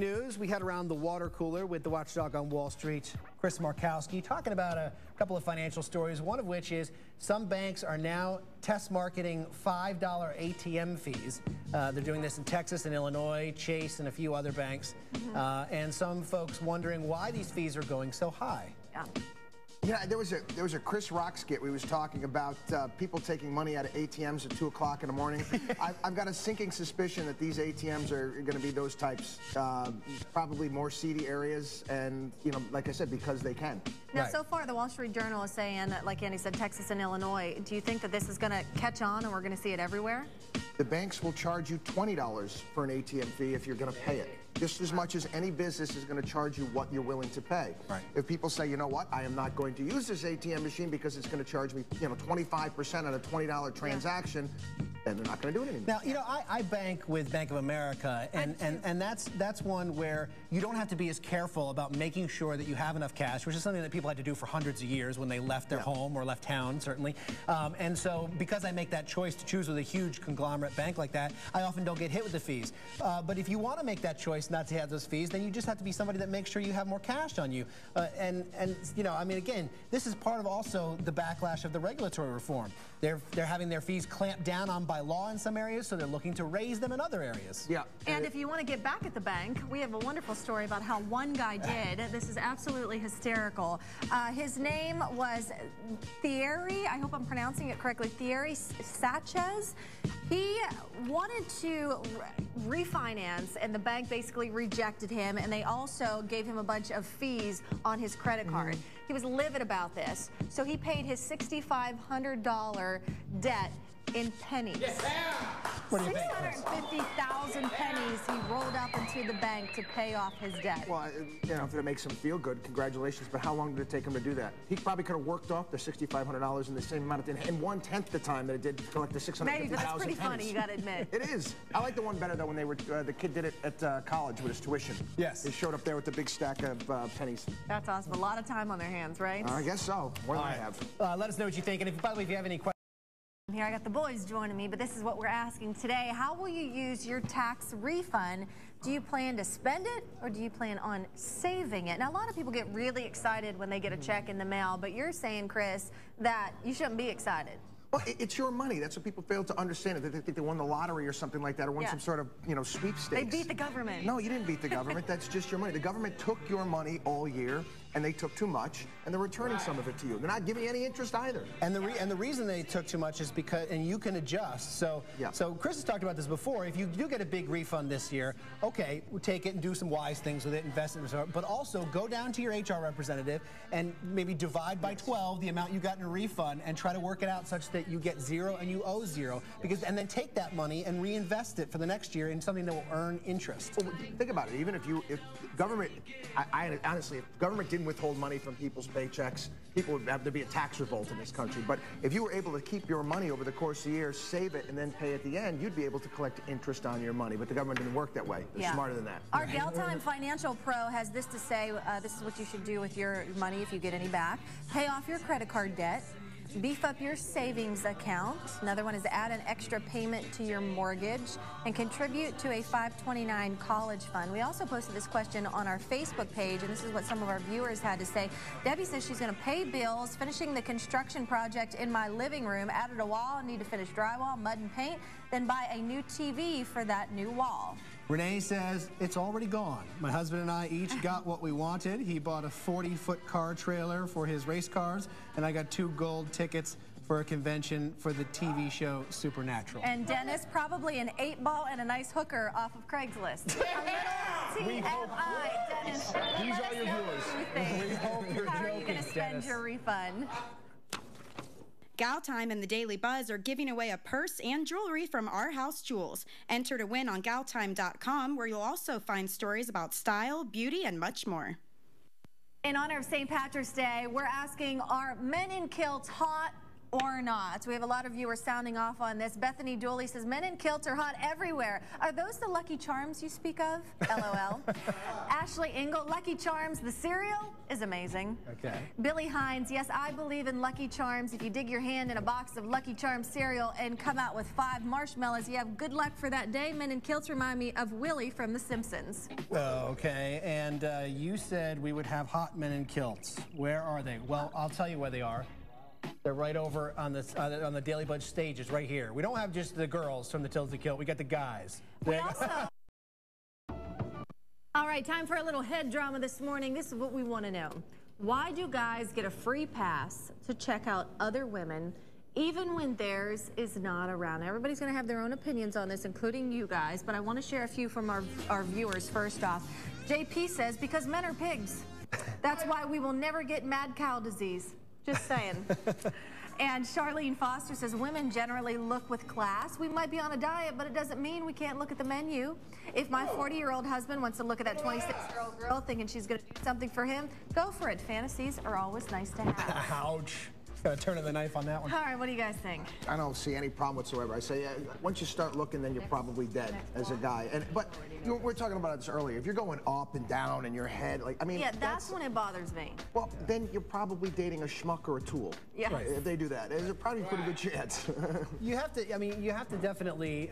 news, we head around the water cooler with the watchdog on Wall Street, Chris Markowski, talking about a couple of financial stories, one of which is some banks are now test marketing $5 ATM fees. They're doing this in Texas and Illinois, Chase and a few other banks, and some folks wondering why these fees are going so high. Yeah, there was a Chris Rock skit. We was talking about people taking money out of ATMs at 2 o'clock in the morning. I've got a sinking suspicion that these ATMs are going to be those types, probably more seedy areas, and like I said, because they can. Now, so far, the Wall Street Journal is saying, like Andy said, Texas and Illinois. Do you think that this is going to catch on and we're going to see it everywhere? The banks will charge you $20 for an ATM fee if you're going to pay it. Just as much as any business is going to charge you what you're willing to pay. Right. If people say, you know what, I am not going to use this ATM machine because it's going to charge me, 25% on a $20 transaction, then they're not going to do it anymore. Now, I bank with Bank of America, and that's one where you don't have to be as careful about making sure that you have enough cash, which is something that people had to do for hundreds of years when they left their home or left town, certainly. And so, because I make that choice to choose with a huge conglomerate bank like that, I often don't get hit with the fees. But if you want to make that choice not to have those fees, then you just have to be somebody that makes sure you have more cash on you. I mean, again, this is part of also the backlash of the regulatory reform. They're having their fees clamped down on by law in some areas, so they're looking to raise them in other areas. Yeah. And if you want to get back at the bank, we have a wonderful story about how one guy did. This is absolutely hysterical. His name was Thierry, I hope I'm pronouncing it correctly, Thierry Sanchez. He wanted to refinance, and the bank basically rejected him, and they also gave him a bunch of fees on his credit card. He was livid about this, so he paid his $6,500 debt in pennies. Yeah. 650,000 pennies he rolled up into the bank to pay off his debt. Well, if it makes him feel good, congratulations, but how long did it take him to do that? He probably could have worked off the $6,500 in the same amount in 1/10 the time that it did to collect the 650,000 Maybe, but that's pretty funny, you gotta admit. It is. I like the one better, though, when they were, the kid did it at college with his tuition. Yes. He showed up there with the big stack of pennies. That's awesome. A lot of time on their hands, right? I guess so. More than I have. Let us know what you think, and by the way, if you have any questions. Here I got the boys joining me, but this is what we're asking today. How will you use your tax refund? Do you plan to spend it, or do you plan on saving it? Now, a lot of people get really excited when they get a check in the mail, but you're saying, Chris, that you shouldn't be excited. Well, it's your money. That's what people fail to understand. They think they won the lottery or something like that, or won some sort of, sweepstakes. They beat the government. No, you didn't beat the government. That's just your money. The government took your money all year, and they took too much, and they're returning some of it to you. They're not giving you any interest either. And the reason they took too much is because, and you can adjust. So Chris has talked about this before. If you do get a big refund this year, okay, we'll take it and do some wise things with it, invest in it, but also go down to your HR representative and maybe divide by 12 the amount you got in a refund and try to work it out such that you get zero and you owe zero, and then take that money and reinvest it for the next year in something that will earn interest. Well, think about it. Even if government, honestly, if government didn't withhold money from people's paychecks, people would have to be a tax revolt in this country. But if you were able to keep your money over the course of the year, save it, and then pay at the end, you'd be able to collect interest on your money. But the government didn't work that way. They're smarter than that. Our Galtime Financial Pro has this to say. This is what you should do with your money if you get any back. Pay off your credit card debt. Beef up your savings account. Another one is add an extra payment to your mortgage and contribute to a 529 college fund. We also posted this question on our Facebook page, and this is what some of our viewers had to say. Debbie says she's going to pay bills, finishing the construction project in my living room, added a wall, and need to finish drywall, mud, and paint, then buy a new TV for that new wall. Renee says, it's already gone. My husband and I each got what we wanted. He bought a 40-foot car trailer for his race cars, and I got 2 gold tickets for a convention for the TV show Supernatural. And Dennis, probably an 8-ball and a nice hooker off of Craigslist. TMI, Dennis. These are your viewers. We hope you're How joking, are you going to spend your refund? Galtime and the Daily Buzz are giving away a purse and jewelry from Our House Jewels. Enter to win on Galtime.com, where you'll also find stories about style, beauty, and much more. In honor of St. Patrick's Day, we're asking, are men in kilts hot or not. So we have a lot of viewers sounding off on this. Bethany Dooley says, men in kilts are hot everywhere. Are those the Lucky Charms you speak of? LOL. Ashley Engel, Lucky Charms, the cereal is amazing. Okay. Billy Hines, yes, I believe in Lucky Charms. If you dig your hand in a box of Lucky Charms cereal and come out with 5 marshmallows, you have good luck for that day. Men in kilts remind me of Willie from The Simpsons. Okay, and you said we would have hot men in kilts. Where are they? Well, I'll tell you where they are. They're right over on the Daily Buzz stages, right here. We don't have just the girls from the Tilted Kilt. We got the guys. We also... All right, time for a little head drama this morning. This is what we want to know. Why do guys get a free pass to check out other women even when theirs is not around? Everybody's going to have their own opinions on this, including you guys, but I want to share a few from our viewers. First off, JP says, because men are pigs. That's why we will never get mad cow disease. Just saying. And Charlene Foster says, women generally look with class. We might be on a diet, but it doesn't mean we can't look at the menu. If my 40-year-old husband wants to look at that 26-year-old girl thinking she's going to do something for him, go for it. Fantasies are always nice to have. Ouch. Got a turn of the knife on that one. All right, what do you guys think? I don't see any problem whatsoever. I say, once you start looking, then you're probably dead as a guy. But we're talking about this earlier. If you're going up and down in your head, like, I mean, yeah, that's when it bothers me. Well, then you're probably dating a schmuck or a tool. Yeah. Right. If they do that, there's probably a pretty good chance. You have to. I mean, you have to definitely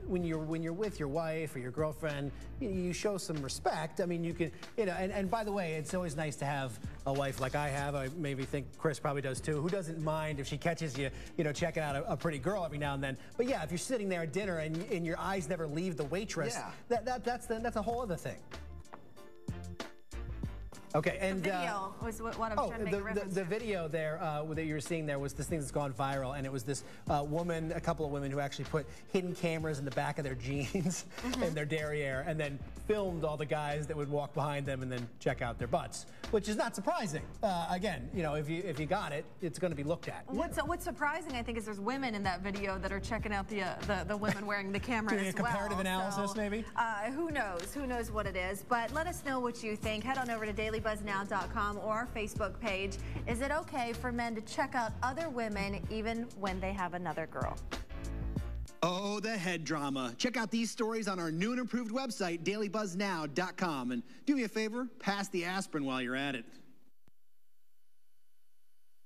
when you're with your wife or your girlfriend, you show some respect. I mean, you can, and by the way, it's always nice to have a wife like I have. I maybe think Chris probably does too. Who doesn't mind if she catches you, checking out a pretty girl every now and then? But yeah, if you're sitting there at dinner and your eyes never leave the waitress, that's a whole other thing. Okay, and the video was what I was trying to make a reference the video there that you were seeing there was this thing that's gone viral, and it was this woman, a couple of women who actually put hidden cameras in the back of their jeans and their derriere, and then filmed all the guys that would walk behind them and then check out their butts, which is not surprising. Again, if you got it, it's going to be looked at. What's surprising, I think, is there's women in that video that are checking out the women wearing the camera Doing as a comparative analysis, so, maybe. Who knows? Who knows what it is? But let us know what you think. Head on over to DailyBuzzNow.com or our Facebook page. Is it okay for men to check out other women even when they have another girl? Oh, the head drama. Check out these stories on our new and improved website, DailyBuzzNow.com. And do me a favor, pass the aspirin while you're at it.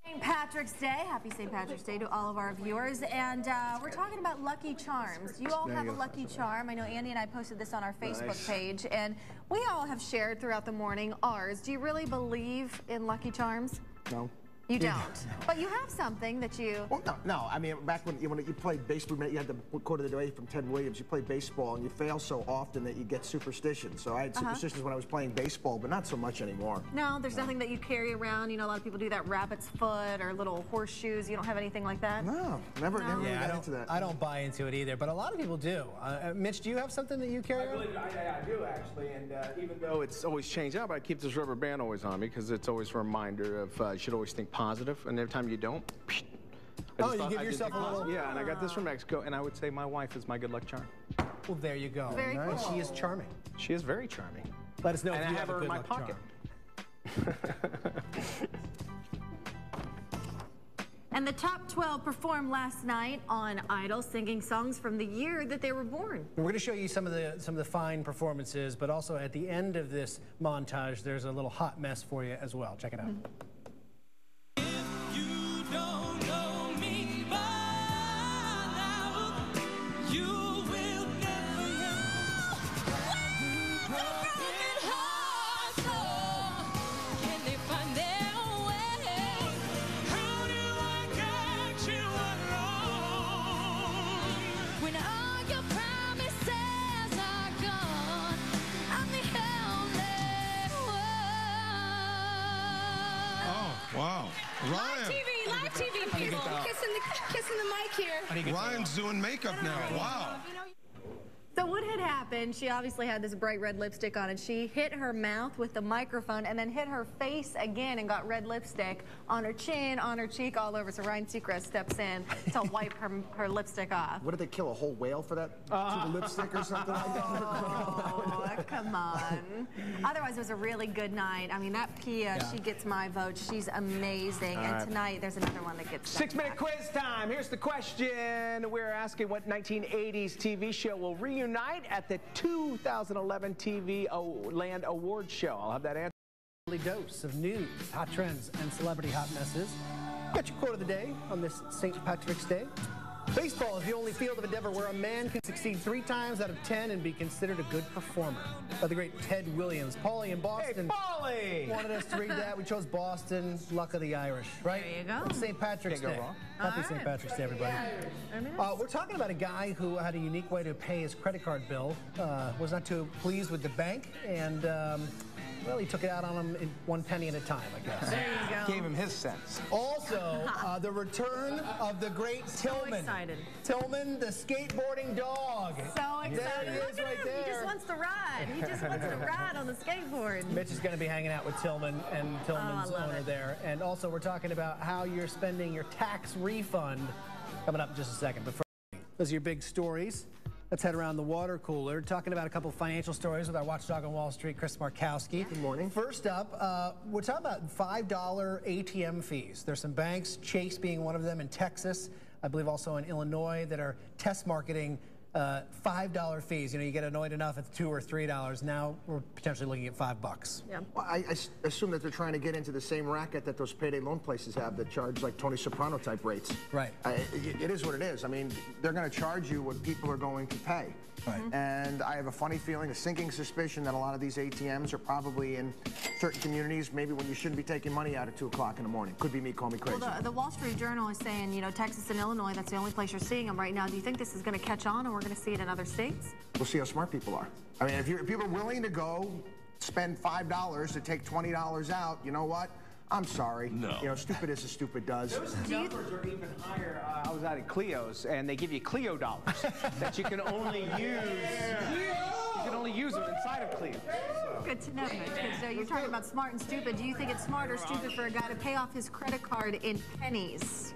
St. Patrick's Day. Happy St. Patrick's Day to all of our viewers. And we're talking about Lucky Charms. You all have a Lucky Charm. I know Andy and I posted this on our Facebook page. And we all have shared throughout the morning ours. Do you really believe in Lucky Charms? No. You don't. But you have something that you... Well, no. I mean, back when you played baseball, you had the quote of the day from Ted Williams. You play baseball and you fail so often that you get superstitions. So I had superstitions when I was playing baseball, but not so much anymore. No, there's nothing that you carry around. A lot of people do that rabbit's foot or little horseshoes. You don't have anything like that? No, never really got into that. I don't buy into it either, but a lot of people do. Mitch, do you have something that you carry? I do, actually, and even though it's always changed out, but I keep this rubber band always on me because it's always a reminder of you should always think positive, and every time you don't, you give yourself a little... Yeah, and I got this from Mexico, and I would say my wife is my good luck charm. Well, there you go. Very cool. And she is charming. She is very charming. Let us know if and you I have her in my pocket. And the top 12 performed last night on Idol, singing songs from the year that they were born. We're going to show you some of the fine performances, but also at the end of this montage, there's a little hot mess for you as well. Check it out. Wow. Ryan. Live TV people. Kissing the mic here. Ryan's doing makeup now. Wow. So what had happened? happened. She obviously had this bright red lipstick on, and she hit her mouth with the microphone and then hit her face again and got red lipstick on her chin, on her cheek, all over. So Ryan Seacrest steps in to wipe her lipstick off. What did they kill, a whole whale for that lipstick or something like that? Oh, come on. Otherwise, it was a really good night. I mean, that Pia, she gets my vote. She's amazing. And tonight, there's another one that gets 6-minute quiz time. Here's the question. We're asking what 1980s TV show will reunite at the 2011 TV Land Awards show. I'll have that answer. Dose of news, hot trends, and celebrity hot messes. Got your quote of the day on this St. Patrick's Day. Baseball is the only field of endeavor where a man can succeed 3 times out of 10 and be considered a good performer. By the great Ted Williams. Paulie in Boston. Hey, Paulie! Wanted us to read that. We chose Boston. Luck of the Irish, right? There you go. It's St. Patrick's Can't go Day. wrong. Happy St. Patrick's Day, everybody. We're talking about a guy who had a unique way to pay his credit card bill. Was not too pleased with the bank, and well, he took it out on him in 1 penny at a time, I guess. There you go. Gave him his cents. Also, the return of the great Tillman. excited. Tillman, the skateboarding dog. So excited. There he is Look at right him. there. He just wants to ride. He just wants to ride on the skateboard. Mitch is going to be hanging out with Tillman and Tillman's love owner it. there. And also, we're talking about how you're spending your tax refund coming up in just a second. But first, those are your big stories. Let's head around the water cooler, talking about a couple financial stories with our watchdog on Wall Street, Chris Markowski. Good morning. First up, we're talking about $5 ATM fees. There's some banks, Chase being one of them in Texas, I believe also in Illinois, that are test marketing $5 fees. You know, you get annoyed enough at $2 or $3. Now we're potentially looking at $5. Yeah. Well, I assume that they're trying to get into the same racket that those payday loan places have that charge like Tony Soprano type rates. Right. It is what it is. I mean, they're going to charge you what people are going to pay. Right. And I have a funny feeling, a sinking suspicion that a lot of these ATMs are probably in certain communities, maybe when you shouldn't be taking money out at 2 o'clock in the morning. Could be me, call me crazy. Well, the Wall Street Journal is saying, you know, Texas and Illinois, that's the only place you're seeing them right now. Do you think this is going to catch on and we're going to see it in other states? We'll see how smart people are. I mean, if people are willing to go spend $5 to take $20 out, you know what? I'm sorry. No. You know, stupid as a stupid does. Those numbers are even higher. I was out at Clio's, and they give you Clio dollars that you can only use. You can only use them inside of Clio. So. Good to know, Mitch. Good to know. You're talking about smart and stupid. Do you think it's smart or stupid for a guy to pay off his credit card in pennies?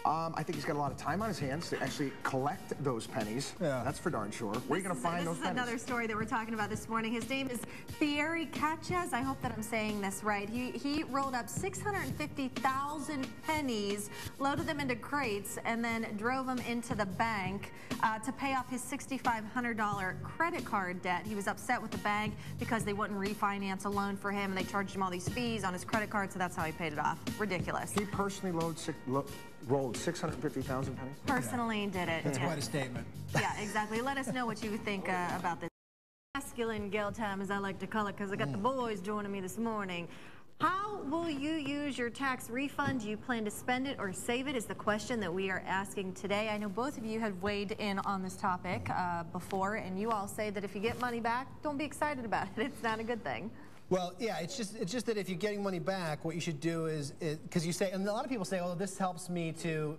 I think he's got a lot of time on his hands to actually collect those pennies. Yeah. That's for darn sure. Where are you going to find those pennies? This is another story that we're talking about this morning. His name is Thierry Catches. I hope that I'm saying this right. He rolled up 650,000 pennies, loaded them into crates, and then drove them into the bank to pay off his $6,500 credit card debt. He was upset with the bank because they wouldn't refinance a loan for him, and they charged him all these fees on his credit card, so that's how he paid it off. Ridiculous. He personally rolled 650,000 pennies? Personally did it. That's yeah. quite a statement. Yeah, exactly. Let us know what you think about this. Masculine gal time, as I like to call it, because I got the boys joining me this morning. How will you use your tax refund? Do you plan to spend it or save it is the question that we are asking today. I know both of you have weighed in on this topic before, and you all say that if you get money back, don't be excited about it. It's not a good thing. Well, yeah, it's just that if you're getting money back, what you should do is because you say, and a lot of people say, oh, this helps me to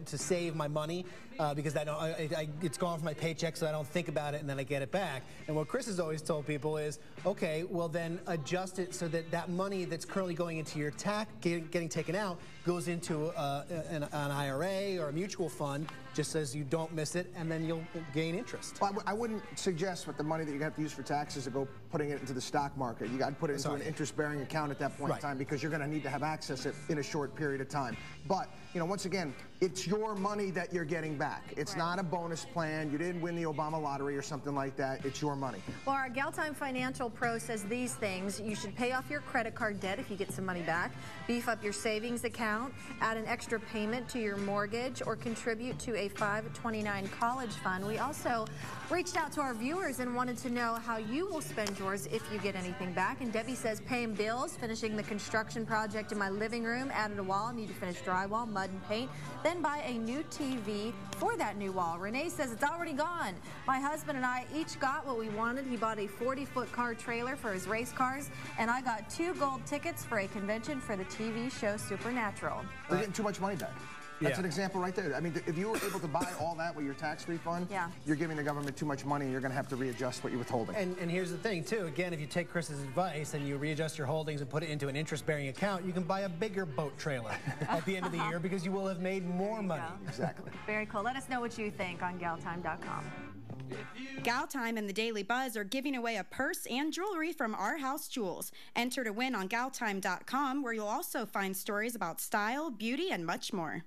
save my money because it's gone from my paycheck, so I don't think about it, and then I get it back. And what Chris has always told people is, okay, well then adjust it so that that money that's currently going into your tax, getting taken out, goes into an IRA or a mutual fund, just as you don't miss it, and then you'll gain interest. Well, I wouldn't suggest with the money that you have to use for taxes to go putting it into the stock market. You got to put it into an interest-bearing account at that point in time because you're going to need to have access it in a short period of time. But, you know, once again, it's your money that you're getting back. It's not a bonus plan. You didn't win the Obama lottery or something like that. It's your money. Well, our Galtime Financial Pro says these things. You should pay off your credit card debt if you get some money back, beef up your savings account, add an extra payment to your mortgage, or contribute to a 529 college fund. We also reached out to our viewers and wanted to know how you will spend yours if you get anything back. And Debbie says paying bills, finishing the construction project in my living room, added a wall, need to finish drywall, mud and paint, then buy a new TV for that new wall. Renee says it's already gone. My husband and I each got what we wanted. He bought a 40-foot car trailer for his race cars, and I got 2 gold tickets for a convention for the TV show Supernatural. We're getting too much money back. That's an example right there. I mean, if you were able to buy all that with your tax refund, you're giving the government too much money and you're going to have to readjust what you're withholding. And here's the thing, too. Again, if you take Chris's advice and you readjust your holdings and put it into an interest-bearing account, you can buy a bigger boat trailer at the end of the year because you will have made more money. Exactly. Very cool. Let us know what you think on galtime.com. Galtime and the Daily Buzz are giving away a purse and jewelry from Our House Jewels. Enter to win on galtime.com, where you'll also find stories about style, beauty, and much more.